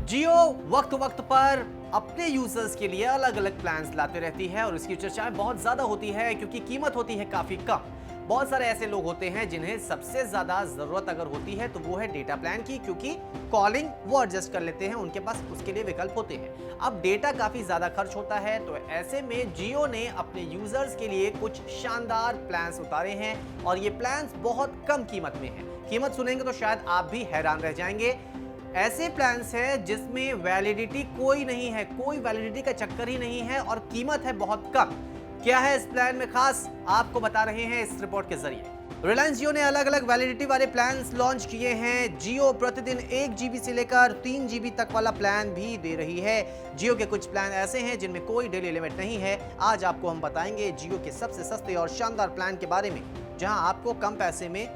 जियो वक्त वक्त पर अपने यूजर्स के लिए अलग अलग प्लान्स लाते रहती है और इसकी चर्चाएं बहुत ज्यादा होती है क्योंकि कीमत होती है काफी कम। बहुत सारे ऐसे लोग होते हैं जिन्हें सबसे ज्यादा जरूरत अगर होती है तो वो है डेटा प्लान की, क्योंकि कॉलिंग वो एडजस्ट कर लेते हैं, उनके पास उसके लिए विकल्प होते हैं। अब डेटा काफी ज्यादा खर्च होता है, तो ऐसे में जियो ने अपने यूजर्स के लिए कुछ शानदार प्लान्स उतारे हैं और ये प्लान्स बहुत कम कीमत में है। कीमत सुनेंगे तो शायद आप भी हैरान रह जाएंगे। ऐसे प्लान्स है जिसमें वैलिडिटी कोई नहीं है, कोई वैलिडिटी का चक्कर ही नहीं है और कीमत है बहुत कम। क्या है इस प्लान में खास, आपको बता रहे हैं इस रिपोर्ट के जरिए। रिलायंस जियो ने अलग अलग वैलिडिटी वाले प्लान्स लॉन्च किए हैं। जियो प्रतिदिन 1 GB से लेकर 3 GB तक वाला प्लान भी दे रही है। जियो के कुछ प्लान ऐसे हैं जिनमें कोई डेली लिमिट नहीं है। आज आपको हम बताएंगे जियो के सबसे सस्ते और शानदार प्लान के बारे में, जहां आपको कम पैसे में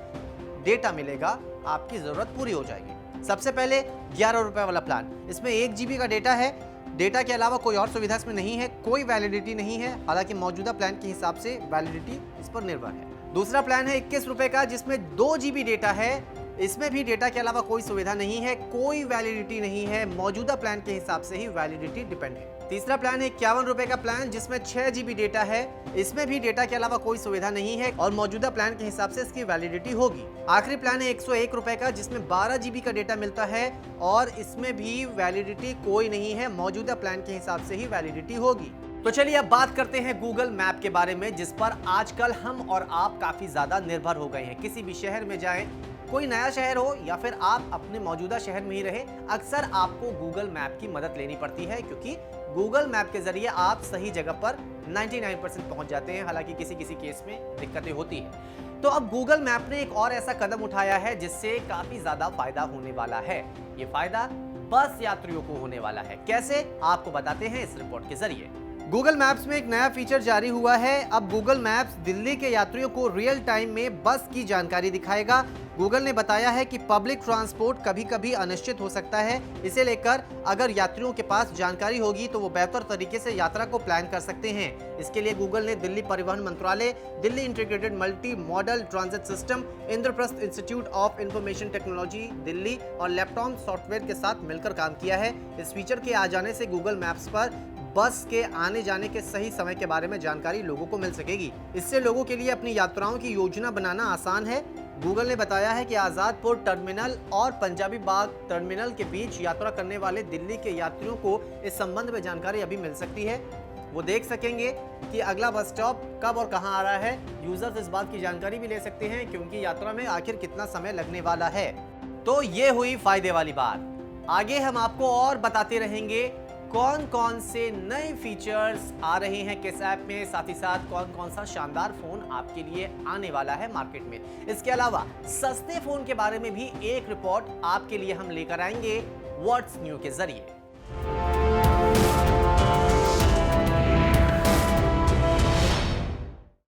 डेटा मिलेगा, आपकी जरूरत पूरी हो जाएगी। सबसे पहले 11 रुपए वाला प्लान, इसमें 1 GB का डेटा है। डेटा के अलावा कोई और सुविधा इसमें नहीं है, कोई वैलिडिटी नहीं है, हालांकि मौजूदा प्लान के हिसाब से वैलिडिटी इस पर निर्भर है। दूसरा प्लान है 21 रुपए का, जिसमें 2 GB डेटा है। इसमें भी डेटा के अलावा कोई सुविधा नहीं है, कोई वैलिडिटी नहीं है, मौजूदा प्लान के हिसाब से ही वैलिडिटी डिपेंड है। तीसरा प्लान है 51 रुपए का प्लान, जिसमें 6 GB डेटा है। इसमें भी डेटा के अलावा कोई सुविधा नहीं है और मौजूदा प्लान के हिसाब से इसकी वैलिडिटी होगी। आखिरी प्लान है 101 रुपए का, जिसमें 12 GB का डेटा मिलता है और इसमें भी वैलिडिटी कोई नहीं है, मौजूदा प्लान के हिसाब से ही वैलिडिटी होगी। तो चलिए अब बात करते हैं गूगल मैप के बारे में, जिस पर आजकल हम और आप काफी ज्यादा निर्भर हो गए हैं। किसी भी शहर में जाएं, कोई नया शहर हो या फिर आप अपने मौजूदा शहर में ही रहे, अक्सर आपको गूगल मैप की मदद लेनी पड़ती है, क्योंकि गूगल मैप के जरिए आप सही जगह पर 99% पहुंच जाते हैं। हालांकि किसी किसी केस में दिक्कतें होती हैं। तो अब गूगल मैप ने एक और ऐसा कदम उठाया है जिससे काफी ज्यादा फायदा होने वाला है। ये फायदा बस यात्रियों को होने वाला है। कैसे, आपको बताते हैं इस रिपोर्ट के जरिए। गूगल मैप्स में एक नया फीचर जारी हुआ है। अब गूगल मैप्स दिल्ली के यात्रियों को रियल टाइम में बस की जानकारी दिखाएगा। गूगल ने बताया है कि पब्लिक ट्रांसपोर्ट कभी कभी अनिश्चित हो सकता है, इसे लेकर अगर यात्रियों के पास जानकारी होगी तो वो बेहतर तरीके से यात्रा को प्लान कर सकते हैं। इसके लिए गूगल ने दिल्ली परिवहन मंत्रालय, Delhi integrated multi modal transit system, Indraprastha institute of information technology Delhi और लैपटॉप सॉफ्टवेयर के साथ मिलकर काम किया है। इस फीचर के आ जाने से गूगल मैप्स पर बस के आने जाने के सही समय के बारे में जानकारी लोगों को मिल सकेगी। इससे लोगों के लिए अपनी यात्राओं की योजना बनाना आसान है। गूगल ने बताया है कि आजादपुर टर्मिनल और पंजाबी बाग टर्मिनल के बीच यात्रा करने वाले दिल्ली के यात्रियों को इस संबंध में जानकारी अभी मिल सकती है। वो देख सकेंगे कि अगला बस स्टॉप कब और कहां आ रहा है। यूजर्स इस बात की जानकारी भी ले सकते हैं क्योंकि यात्रा में आखिर कितना समय लगने वाला है। तो ये हुई फायदे वाली बात। आगे हम आपको और बताते रहेंगे कौन कौन से नए फीचर्स आ रहे हैं किस ऐप में, साथ ही साथ कौन कौन सा शानदार फोन आपके लिए आने वाला है मार्केट में। इसके अलावा सस्ते फोन के बारे में भी एक रिपोर्ट आपके लिए हम लेकर आएंगे व्हाट्स न्यू के जरिए।